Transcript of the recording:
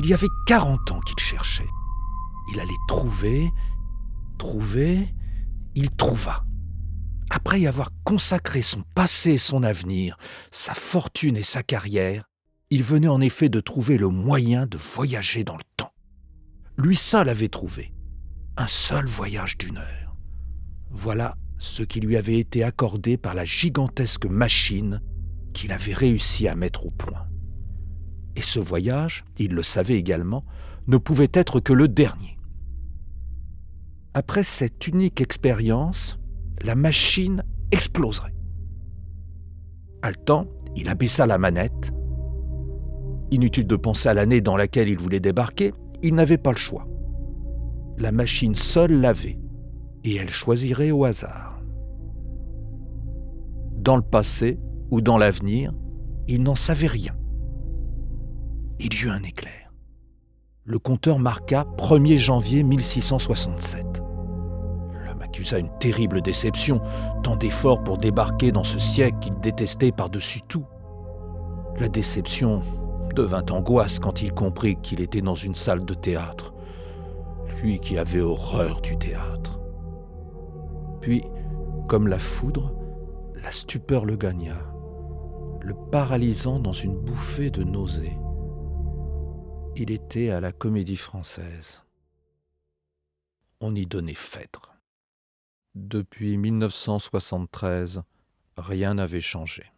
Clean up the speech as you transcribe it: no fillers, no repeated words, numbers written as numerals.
Il y avait 40 ans qu'il cherchait. Il allait trouver, il trouva. Après y avoir consacré son passé et son avenir, sa fortune et sa carrière, il venait en effet de trouver le moyen de voyager dans le temps. Lui seul avait trouvé un seul voyage d'1 heure. Voilà ce qui lui avait été accordé par la gigantesque machine qu'il avait réussi à mettre au point. Et ce voyage, il le savait également, ne pouvait être que le dernier. Après cette unique expérience, la machine exploserait. Haletant, il abaissa la manette. Inutile de penser à l'année dans laquelle il voulait débarquer, il n'avait pas le choix. La machine seule l'avait, et elle choisirait au hasard. Dans le passé ou dans l'avenir, il n'en savait rien. Il y eut un éclair. Le compteur marqua 1er janvier 1667. L'homme accusa une terrible déception, tant d'efforts pour débarquer dans ce siècle qu'il détestait par-dessus tout. La déception devint angoisse quand il comprit qu'il était dans une salle de théâtre, lui qui avait horreur du théâtre. Puis, comme la foudre, la stupeur le gagna, le paralysant dans une bouffée de nausée. Il était à la Comédie-Française. On y donnait Phèdre. Depuis 1973, rien n'avait changé.